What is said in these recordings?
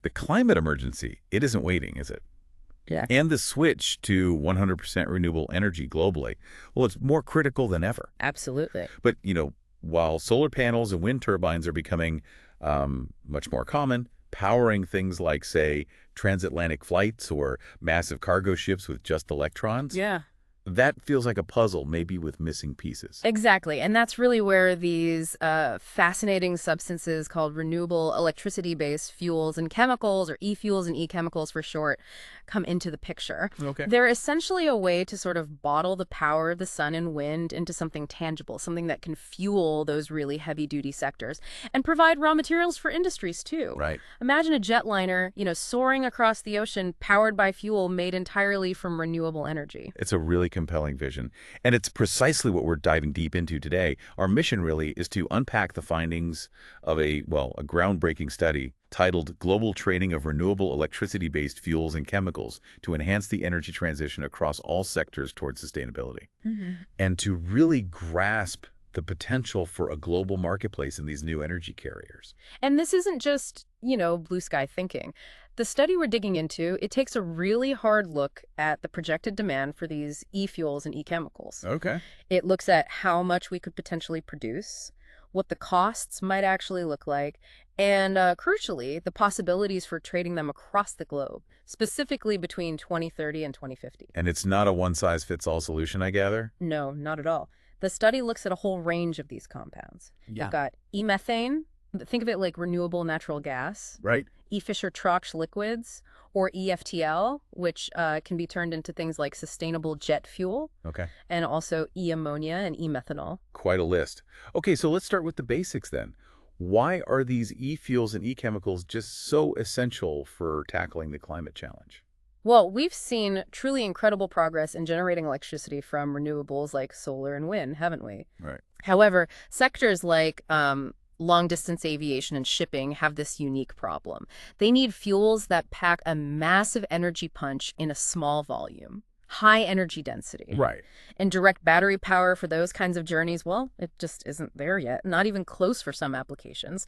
the climate emergency, it isn't waiting, is it? Yeah. And the switch to 100% renewable energy globally, well, it's more critical than ever. Absolutely. But, while solar panels and wind turbines are becoming much more common, powering things like, say, transatlantic flights or massive cargo ships with just electrons, Yeah. that feels like a puzzle, maybe with missing pieces. Exactly. And that's really where these fascinating substances called renewable electricity-based fuels and chemicals, or e-fuels and e-chemicals for short, come into the picture. Okay. They're essentially a way to sort of bottle the power of the sun and wind into something tangible, something that can fuel those really heavy-duty sectors and provide raw materials for industries, too. Right. Imagine a jetliner, soaring across the ocean powered by fuel made entirely from renewable energy. It's a really compelling vision. And it's precisely what we're diving deep into today. Our mission really is to unpack the findings of a groundbreaking study titled Global Trading of Renewable Electricity-Based Fuels and Chemicals to Enhance the Energy Transition Across All Sectors Towards Sustainability. And to really grasp the potential for a global marketplace in these new energy carriers. And this isn't just, blue sky thinking. The study we're digging into, it takes a really hard look at the projected demand for these e-fuels and e-chemicals. Okay. It looks at how much we could potentially produce, what the costs might actually look like, and crucially, the possibilities for trading them across the globe, specifically between 2030 and 2050. And it's not a one-size-fits-all solution, I gather? No, not at all. The study looks at a whole range of these compounds. Yeah. You've got e-methane, think of it like renewable natural gas, Right. E-Fischer-Tropsch liquids, or EFTL, which can be turned into things like sustainable jet fuel, Okay. and also e-ammonia and e-methanol. Quite a list. Okay, so let's start with the basics then. Why are these e-fuels and e-chemicals just so essential for tackling the climate challenge? Well, we've seen truly incredible progress in generating electricity from renewables like solar and wind, haven't we? Right. However, sectors like long-distance aviation and shipping have this unique problem. They need fuels that pack a massive energy punch in a small volume, high energy density. Right. And direct battery power for those kinds of journeys, well, it just isn't there yet, not even close for some applications.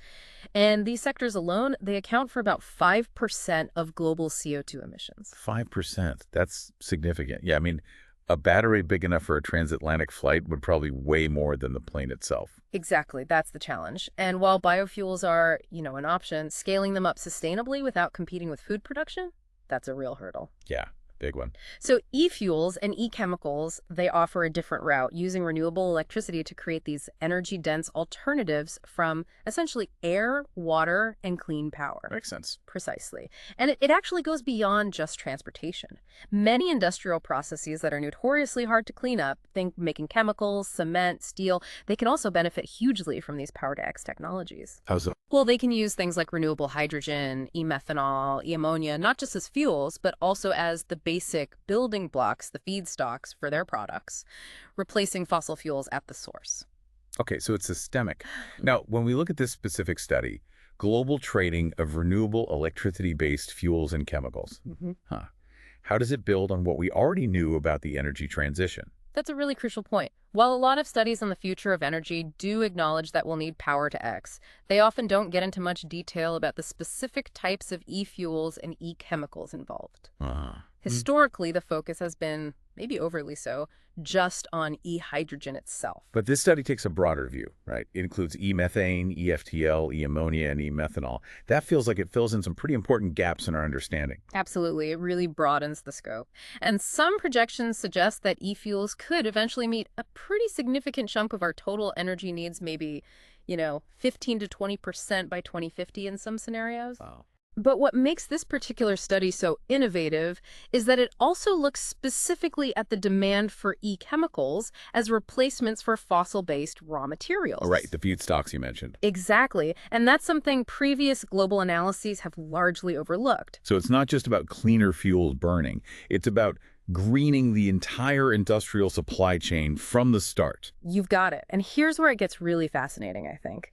And these sectors alone, they account for about 5% of global CO2 emissions. 5%. That's significant. Yeah, I mean, a battery big enough for a transatlantic flight would probably weigh more than the plane itself. Exactly, that's the challenge. And while biofuels are, an option, scaling them up sustainably without competing with food production, that's a real hurdle. Yeah, big one. So e-fuels and e-chemicals, they offer a different route, using renewable electricity to create these energy-dense alternatives from essentially air, water, and clean power. Makes sense. Precisely. And it actually goes beyond just transportation. Many industrial processes that are notoriously hard to clean up, think making chemicals, cement, steel, they can also benefit hugely from these Power-to-X technologies. How so? Well, they can use things like renewable hydrogen, e-methanol, e-ammonia, not just as fuels, but also as the basic building blocks, the feedstocks for their products, replacing fossil fuels at the source. Okay, so it's systemic. Now, when we look at this specific study, global trading of renewable electricity-based fuels and chemicals, how does it build on what we already knew about the energy transition? That's a really crucial point. While a lot of studies on the future of energy do acknowledge that we'll need power to X, they often don't get into much detail about the specific types of e-fuels and e-chemicals involved. Historically, the focus has been, maybe overly so, just on e-hydrogen itself. But this study takes a broader view, right? It includes e-methane, EFTL, e-ammonia, and e-methanol. That feels like it fills in some pretty important gaps in our understanding. Absolutely. It really broadens the scope. And some projections suggest that e-fuels could eventually meet a pretty significant chunk of our total energy needs, maybe, 15 to 20% by 2050 in some scenarios. Wow. But what makes this particular study so innovative is that it also looks specifically at the demand for e-chemicals as replacements for fossil-based raw materials. Oh, right, the feedstocks you mentioned. Exactly. And that's something previous global analyses have largely overlooked. So it's not just about cleaner fuels burning. It's about greening the entire industrial supply chain from the start. You've got it. And here's where it gets really fascinating, I think.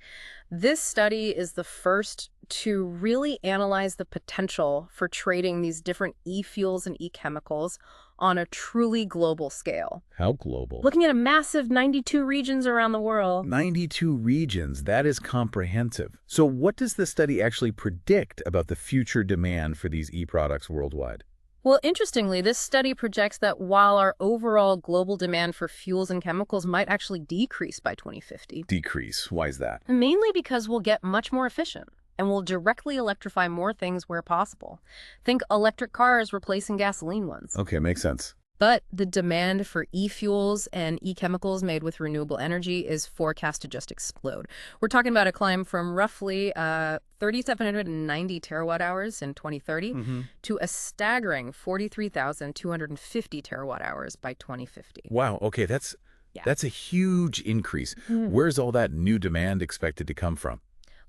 This study is the first to really analyze the potential for trading these different e-fuels and e-chemicals on a truly global scale. How global? Looking at a massive 92 regions around the world. 92 regions. That is comprehensive. So what does the study actually predict about the future demand for these e-products worldwide? Well, interestingly, this study projects that while our overall global demand for fuels and chemicals might actually decrease by 2050, Decrease. Why is that? mainly because we'll get much more efficient and will directly electrify more things where possible. Think electric cars replacing gasoline ones. Okay, makes sense. But the demand for e-fuels and e-chemicals made with renewable energy is forecast to just explode. We're talking about a climb from roughly 3,790 terawatt hours in 2030 to a staggering 43,250 terawatt hours by 2050. Wow, okay, that's a huge increase. Where's all that new demand expected to come from?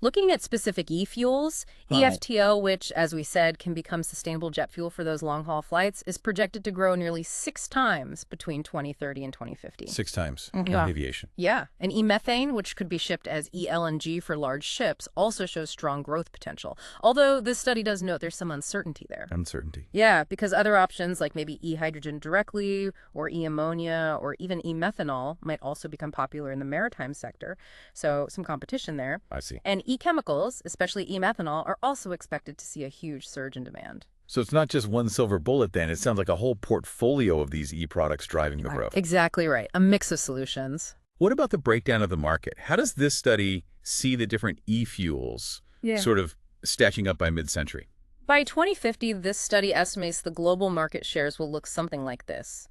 Looking at specific e-fuels, EFTO, which, as we said, can become sustainable jet fuel for those long-haul flights, is projected to grow nearly 6 times between 2030 and 2050. 6 times in Yeah. aviation. Yeah, and e-methane, which could be shipped as e-LNG for large ships, also shows strong growth potential. Although this study does note there's some uncertainty there. Uncertainty. Yeah, because other options like maybe e-hydrogen directly or e-ammonia or even e-methanol might also become popular in the maritime sector. So some competition there. I see. And e-chemicals, especially e-methanol, are also expected to see a huge surge in demand. So it's not just one silver bullet then. It sounds like a whole portfolio of these e-products driving the growth. Exactly right. A mix of solutions. What about the breakdown of the market? How does this study see the different e-fuels sort of stacking up by mid-century? By 2050, this study estimates the global market shares will look something like this.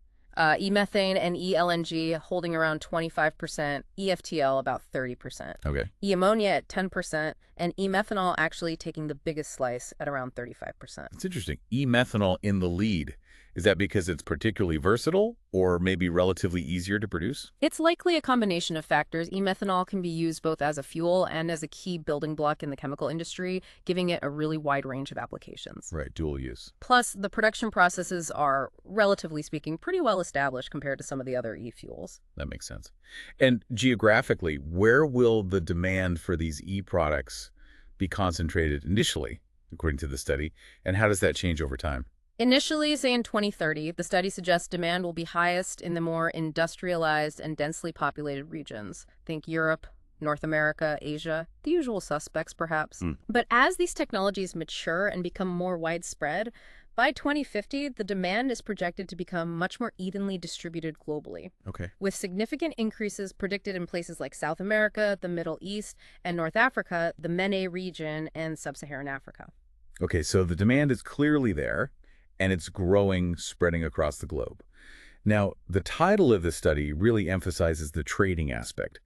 E-methane and e-LNG holding around 25%, EFTL about 30%. Okay. E-ammonia at 10%, and e-methanol actually taking the biggest slice at around 35%. It's interesting. E-methanol in the lead. Is that because it's particularly versatile or maybe relatively easier to produce? It's likely a combination of factors. E-methanol can be used both as a fuel and as a key building block in the chemical industry, giving it a really wide range of applications. Right, dual use. Plus, the production processes are, relatively speaking, pretty well established compared to some of the other e-fuels. That makes sense. And geographically, where will the demand for these e-products be concentrated initially, according to the study, and how does that change over time? Initially, say in 2030, the study suggests demand will be highest in the more industrialized and densely populated regions. Think Europe, North America, Asia, the usual suspects perhaps. But as these technologies mature and become more widespread, by 2050, the demand is projected to become much more evenly distributed globally, Okay. with significant increases predicted in places like South America, the Middle East, and North Africa, the MENA region, and Sub-Saharan Africa. Okay, so the demand is clearly there, and it's growing, spreading across the globe. Now, the title of the study really emphasizes the trading aspect.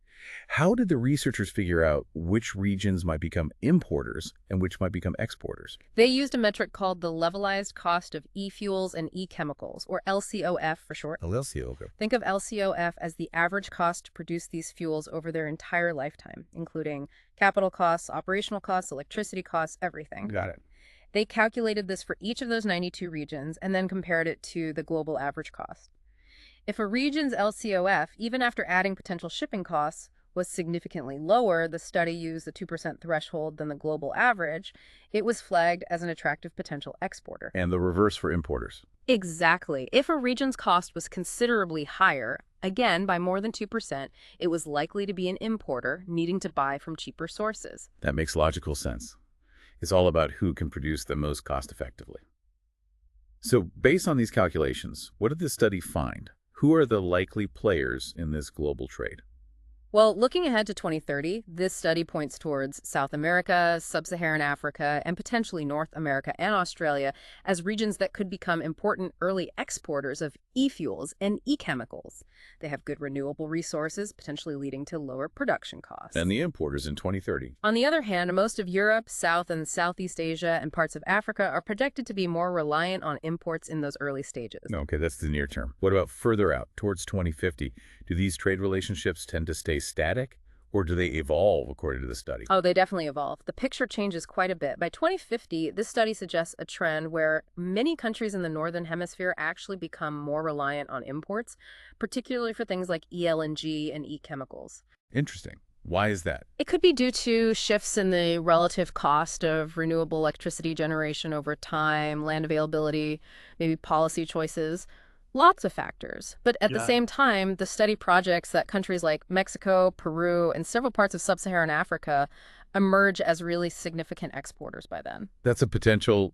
How did the researchers figure out which regions might become importers and which might become exporters? They used a metric called the levelized cost of e-fuels and e-chemicals, or LCOF for short. Okay. Think of LCOF as the average cost to produce these fuels over their entire lifetime, including capital costs, operational costs, electricity costs, everything. Got it. They calculated this for each of those 92 regions and then compared it to the global average cost. If a region's LCOF, even after adding potential shipping costs, was significantly lower, the study used a 2% threshold than the global average, it was flagged as an attractive potential exporter. And the reverse for importers. Exactly. If a region's cost was considerably higher, again by more than 2%, it was likely to be an importer needing to buy from cheaper sources. That makes logical sense. It's all about who can produce the most cost effectively. So based on these calculations, what did this study find? Who are the likely players in this global trade? Well, looking ahead to 2030, this study points towards South America, Sub-Saharan Africa, and potentially North America and Australia as regions that could become important early exporters of e-fuels and e-chemicals. They have good renewable resources, potentially leading to lower production costs. And the importers in 2030. On the other hand, most of Europe, South and Southeast Asia, and parts of Africa are projected to be more reliant on imports in those early stages. Okay, that's the near term. What about further out, towards 2050? Do these trade relationships tend to stay static, or do they evolve according to the study? Oh, they definitely evolve. The picture changes quite a bit. By 2050, this study suggests a trend where many countries in the Northern Hemisphere actually become more reliant on imports, particularly for things like e-LNG and e-chemicals. Interesting. Why is that? It could be due to shifts in the relative cost of renewable electricity generation over time, land availability, maybe policy choices, lots of factors. But at the Got it. same time, the study projects that countries like Mexico, Peru, and several parts of sub-Saharan Africa emerge as really significant exporters by then. That's a potential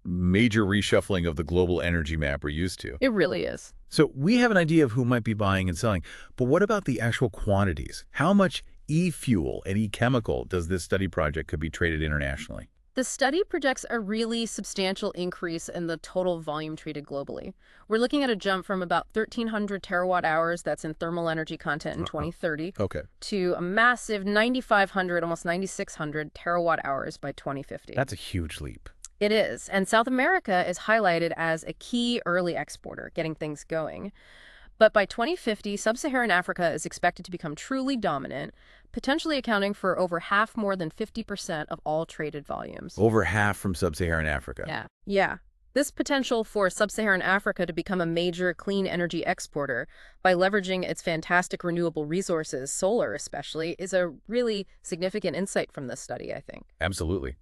major reshuffling of the global energy map we're used to. It really is. So we have an idea of who might be buying and selling, but what about the actual quantities? How much e-fuel and e-chemical does this study project could be traded internationally? The study projects a really substantial increase in the total volume traded globally. We're looking at a jump from about 1,300 terawatt hours that's in thermal energy content in 2030 Okay. to a massive 9,500, almost 9,600 terawatt hours by 2050. That's a huge leap. It is, and South America is highlighted as a key early exporter, getting things going. But by 2050, sub-Saharan Africa is expected to become truly dominant, potentially accounting for over half, more than 50% of all traded volumes. Over half from sub-Saharan Africa. Yeah. Yeah. This potential for sub-Saharan Africa to become a major clean energy exporter by leveraging its fantastic renewable resources, solar especially, is a really significant insight from this study, I think. Absolutely.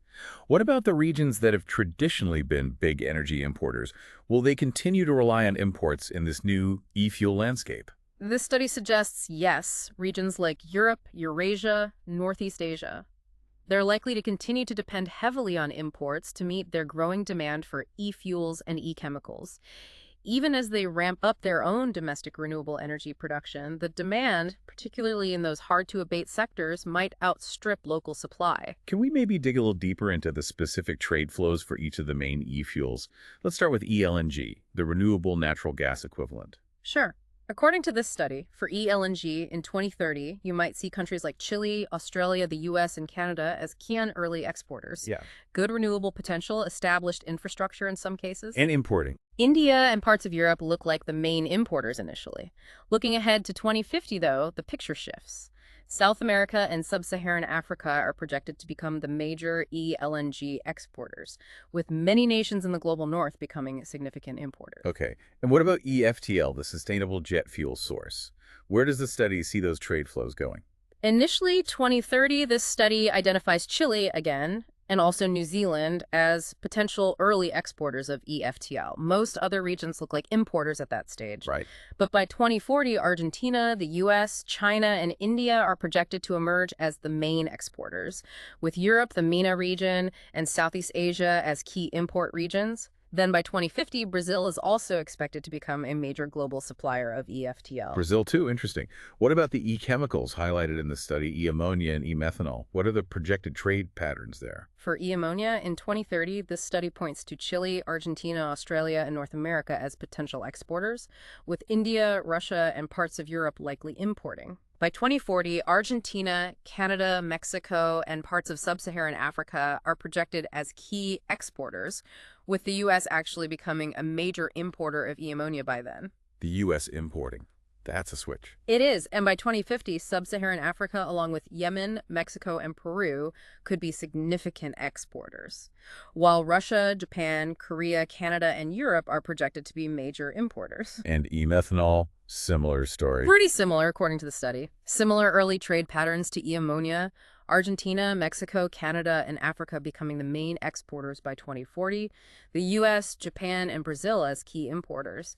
What about the regions that have traditionally been big energy importers? Will they continue to rely on imports in this new e-fuel landscape? This study suggests yes, regions like Europe, Eurasia, Northeast Asia. They're likely to continue to depend heavily on imports to meet their growing demand for e-fuels and e-chemicals. Even as they ramp up their own domestic renewable energy production, the demand, particularly in those hard-to-abate sectors, might outstrip local supply. Can we maybe dig a little deeper into the specific trade flows for each of the main e-fuels? Let's start with eLNG, the renewable natural gas equivalent. Sure. According to this study, for eLNG in 2030, you might see countries like Chile, Australia, the US, and Canada as key early exporters. Yeah. Good renewable potential, established infrastructure in some cases. And importing. India and parts of Europe look like the main importers initially. Looking ahead to 2050, though, the picture shifts. South America and sub-Saharan Africa are projected to become the major eLNG exporters, with many nations in the global north becoming significant importers. Okay. And what about EFTL, the sustainable jet fuel source? Where does the study see those trade flows going? Initially, 2030, this study identifies Chile again, and also New Zealand, as potential early exporters of EFTL. Most other regions look like importers at that stage. Right. But by 2040, Argentina, the US, China, and India are projected to emerge as the main exporters, with Europe, the MENA region, and Southeast Asia as key import regions. Then by 2050, Brazil is also expected to become a major global supplier of EFTL. Brazil, too. Interesting. What about the e-chemicals highlighted in the study, e-ammonia and e-methanol? What are the projected trade patterns there? For e-ammonia, in 2030, this study points to Chile, Argentina, Australia, and North America as potential exporters, with India, Russia, and parts of Europe likely importing. By 2040, Argentina, Canada, Mexico, and parts of sub-Saharan Africa are projected as key exporters, with the U.S. actually becoming a major importer of e-ammonia by then. The U.S. importing. That's a switch. It is, and by 2050, sub-Saharan Africa, along with Yemen, Mexico, and Peru, could be significant exporters, while Russia, Japan, Korea, Canada, and Europe are projected to be major importers. And e-methanol, similar story. Pretty similar, according to the study. Similar early trade patterns to e-ammonia. Argentina, Mexico, Canada, and Africa becoming the main exporters by 2040. The U.S., Japan, and Brazil as key importers.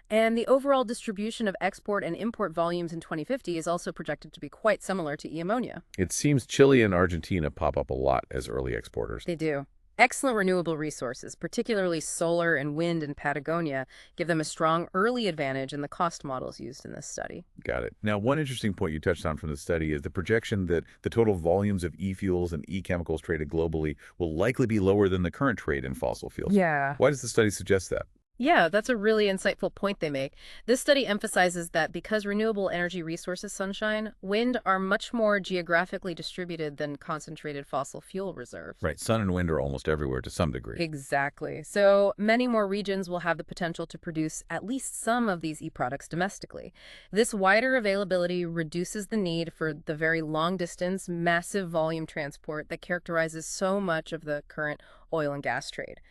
And the overall distribution of export and import volumes in 2050 is also projected to be quite similar to e-ammonia. It seems Chile and Argentina pop up a lot as early exporters. They do. Excellent renewable resources, particularly solar and wind in Patagonia, give them a strong early advantage in the cost models used in this study. Got it. Now, one interesting point you touched on from the study is the projection that the total volumes of e-fuels and e-chemicals traded globally will likely be lower than the current trade in fossil fuels. Yeah. Why does the study suggest that? Yeah, that's a really insightful point they make. This study emphasizes that because renewable energy resources, sunshine, wind are much more geographically distributed than concentrated fossil fuel reserves. Right. Sun and wind are almost everywhere to some degree. Exactly. So many more regions will have the potential to produce at least some of these e-products domestically. This wider availability reduces the need for the very long-distance, massive volume transport that characterizes so much of the current oil and gas trade.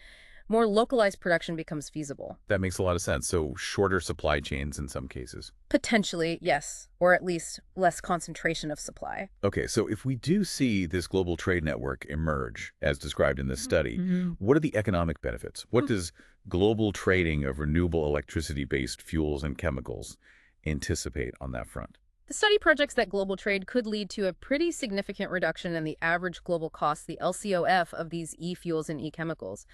more localized production becomes feasible. That makes a lot of sense. So shorter supply chains in some cases. Potentially, yes, or at least less concentration of supply. Okay, so if we do see this global trade network emerge, as described in this study, Mhm. what are the economic benefits? What does global trading of renewable electricity-based fuels and chemicals anticipate on that front? The study projects that global trade could lead to a pretty significant reduction in the average global cost, the LCOF, of these e-fuels and e-chemicals,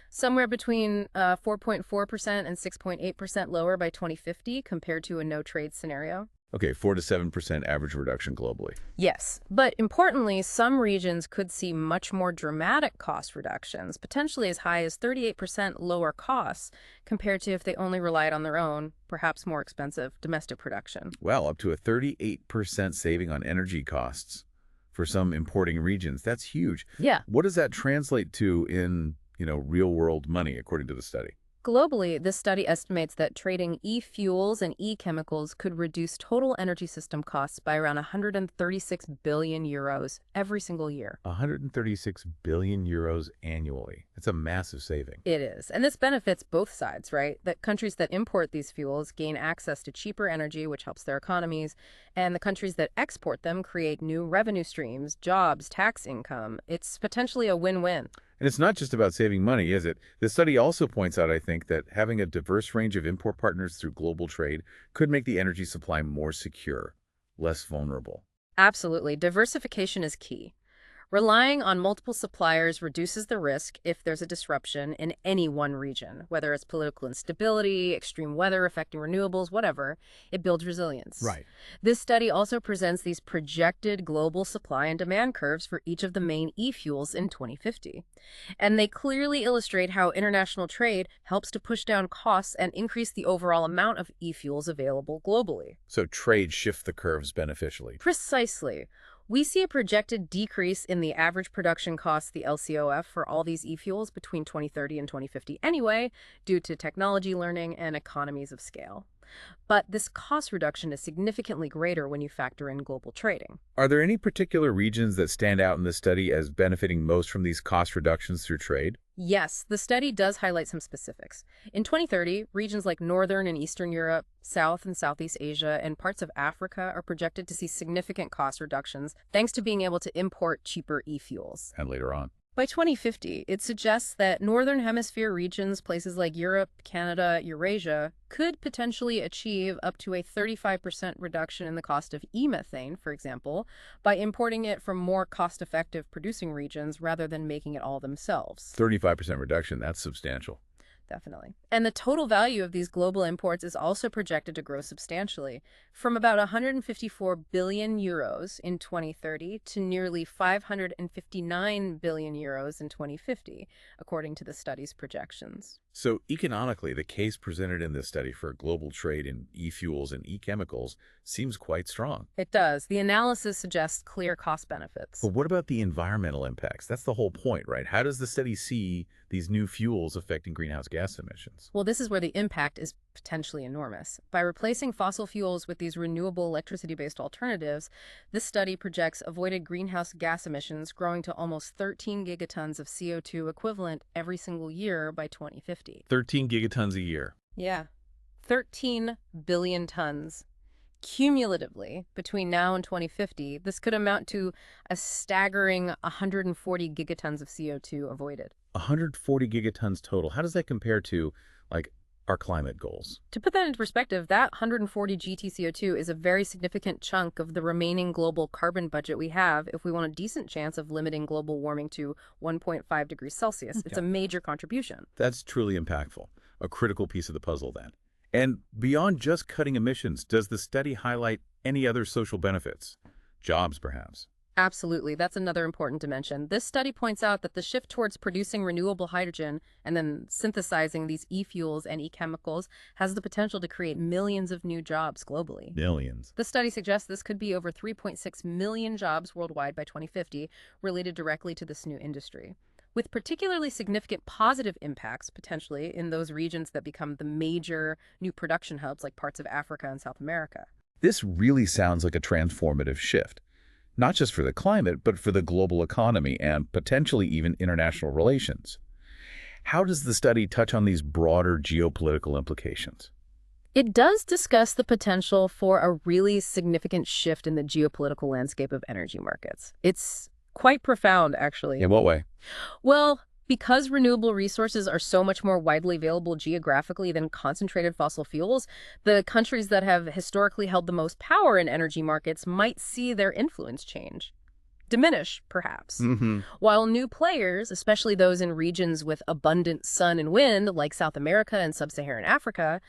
somewhere between 4.4% and 6.8% lower by 2050 compared to a no-trade scenario. Okay, 4 to 7% average reduction globally. Yes, but importantly, some regions could see much more dramatic cost reductions, potentially as high as 38% lower costs compared to if they only relied on their own, perhaps more expensive, domestic production. Well, up to a 38% saving on energy costs for some importing regions. That's huge. Yeah. What does that translate to in, real-world money, according to the study? Globally, this study estimates that trading e-fuels and e-chemicals could reduce total energy system costs by around 136 billion euros every single year. 136 billion euros annually. That's a massive saving. It is. And this benefits both sides, right? That countries that import these fuels gain access to cheaper energy, which helps their economies, and the countries that export them create new revenue streams, jobs, tax income. It's potentially a win-win. And it's not just about saving money, is it? The study also points out, I think, that having a diverse range of import partners through global trade could make the energy supply more secure, less vulnerable. Absolutely. Diversification is key. Relying on multiple suppliers reduces the risk if there's a disruption in any one region, whether it's political instability, extreme weather affecting renewables, whatever. It builds resilience. Right. This study also presents these projected global supply and demand curves for each of the main e-fuels in 2050. And they clearly illustrate how international trade helps to push down costs and increase the overall amount of e-fuels available globally. So trade shifts the curves beneficially. Precisely. We see a projected decrease in the average production cost, the LCOF, for all these e-fuels between 2030 and 2050 anyway, due to technology learning and economies of scale. But this cost reduction is significantly greater when you factor in global trading. Are there any particular regions that stand out in this study as benefiting most from these cost reductions through trade? Yes, the study does highlight some specifics. In 2030, regions like Northern and Eastern Europe, South and Southeast Asia, and parts of Africa are projected to see significant cost reductions thanks to being able to import cheaper e-fuels. And later on. By 2050, it suggests that Northern Hemisphere regions, places like Europe, Canada, Eurasia, could potentially achieve up to a 35% reduction in the cost of e-methane, for example, by importing it from more cost-effective producing regions rather than making it all themselves. 35% reduction, that's substantial. Definitely. And the total value of these global imports is also projected to grow substantially, from about 154 billion euros in 2030 to nearly 559 billion euros in 2050, according to the study's projections. So economically, the case presented in this study for global trade in e-fuels and e-chemicals seems quite strong. It does. The analysis suggests clear cost benefits. But what about the environmental impacts? That's the whole point, right? How does the study see these new fuels affecting greenhouse gas emissions? Well, this is where the impact is potentially enormous. By replacing fossil fuels with these renewable electricity-based alternatives, this study projects avoided greenhouse gas emissions growing to almost 13 gigatons of CO2 equivalent every single year by 2050. 13 gigatons a year. Yeah, 13 billion tons. Cumulatively, between now and 2050, this could amount to a staggering 140 gigatons of CO2 avoided. 140 gigatons total. How does that compare to, like, our climate goals? To put that into perspective, that 140 GTCO2 is a very significant chunk of the remaining global carbon budget we have if we want a decent chance of limiting global warming to 1.5 degrees Celsius. It's a major contribution. That's truly impactful. A critical piece of the puzzle, then. And beyond just cutting emissions, does the study highlight any other social benefits? Jobs, perhaps? Absolutely. That's another important dimension. This study points out that the shift towards producing renewable hydrogen and then synthesizing these e-fuels and e-chemicals has the potential to create millions of new jobs globally. Millions. The study suggests this could be over 3.6 million jobs worldwide by 2050 related directly to this new industry, with particularly significant positive impacts, potentially, in those regions that become the major new production hubs like parts of Africa and South America. This really sounds like a transformative shift, not just for the climate, but for the global economy and potentially even international relations. How does the study touch on these broader geopolitical implications? It does discuss the potential for a really significant shift in the geopolitical landscape of energy markets. It's quite profound, actually. In what way? Well, because renewable resources are so much more widely available geographically than concentrated fossil fuels, the countries that have historically held the most power in energy markets might see their influence change. Diminish, perhaps. Mm-hmm. While new players, especially those in regions with abundant sun and wind, like South America and sub-Saharan Africa,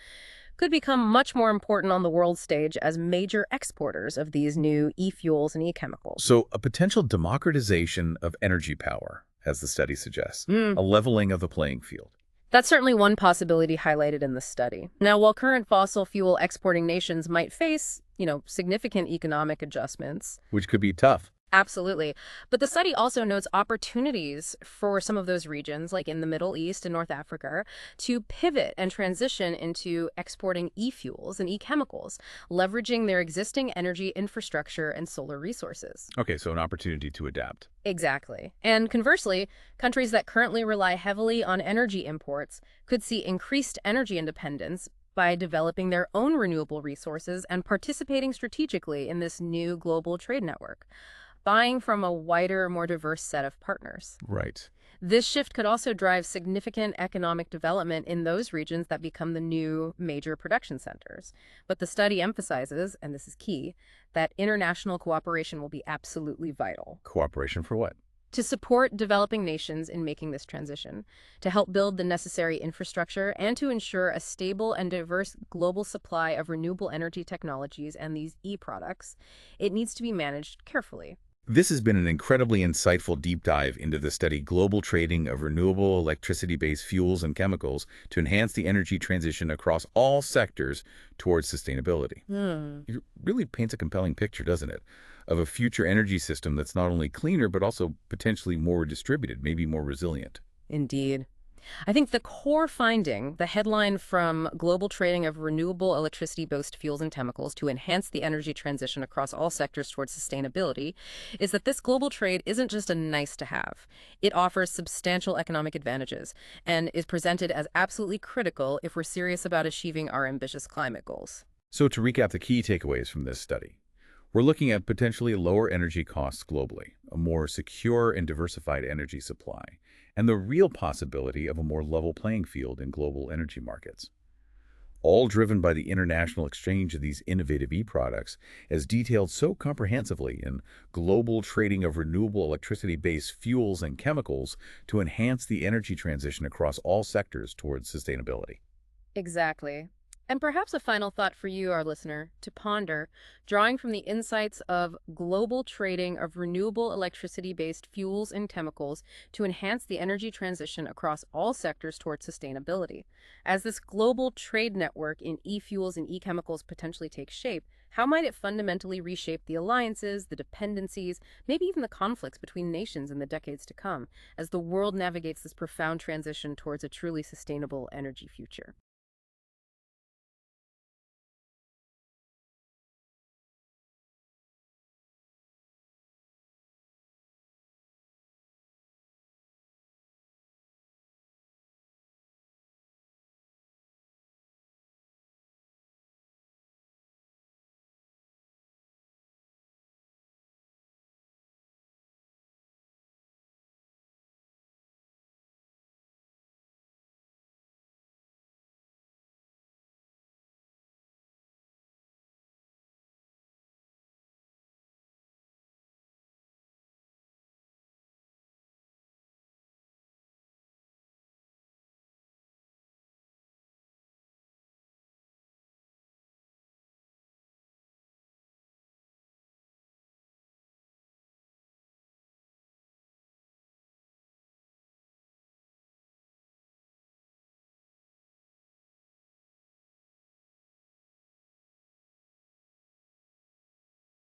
could become much more important on the world stage as major exporters of these new e-fuels and e-chemicals. So a potential democratization of energy power, as the study suggests, a leveling of the playing field, That's certainly one possibility highlighted in the study. Now, while current fossil fuel exporting nations might face, significant economic adjustments, which could be tough. absolutely. But the study also notes opportunities for some of those regions, like in the Middle East and North Africa, to pivot and transition into exporting e-fuels and e-chemicals, leveraging their existing energy infrastructure and solar resources. Okay, so an opportunity to adapt. Exactly. And conversely, countries that currently rely heavily on energy imports could see increased energy independence by developing their own renewable resources and participating strategically in this new global trade network, buying from a wider, more diverse set of partners. Right. This shift could also drive significant economic development in those regions that become the new major production centers. But the study emphasizes, and this is key, that international cooperation will be absolutely vital Cooperation for what? to support developing nations in making this transition, to help build the necessary infrastructure, and to ensure a stable and diverse global supply of renewable energy technologies and these e-products. It needs to be managed carefully. This has been an incredibly insightful deep dive into the study Global Trading of Renewable Electricity-Based Fuels and Chemicals to Enhance the Energy Transition Across All Sectors Towards Sustainability. It really paints a compelling picture, doesn't it, of a future energy system that's not only cleaner, but also potentially more distributed, maybe more resilient. Indeed. I think the core finding, the headline from Global Trading of Renewable Electricity-Based Fuels and Chemicals to Enhance the Energy Transition Across All Sectors Towards Sustainability, is that this global trade isn't just a nice to have. It offers substantial economic advantages and is presented as absolutely critical if we're serious about achieving our ambitious climate goals. So to recap the key takeaways from this study, we're looking at potentially lower energy costs globally, a more secure and diversified energy supply, and the real possibility of a more level playing field in global energy markets. All driven by the international exchange of these innovative e-products, as detailed so comprehensively in Global Trading of Renewable Electricity-Based Fuels and Chemicals to Enhance the Energy Transition Across All Sectors Towards Sustainability. Exactly. And perhaps a final thought for you, our listener, to ponder, drawing from the insights of global trading of renewable electricity-based fuels and chemicals to enhance the energy transition across all sectors towards sustainability. As this global trade network in e-fuels and e-chemicals potentially takes shape, how might it fundamentally reshape the alliances, the dependencies, maybe even the conflicts between nations in the decades to come, as the world navigates this profound transition towards a truly sustainable energy future?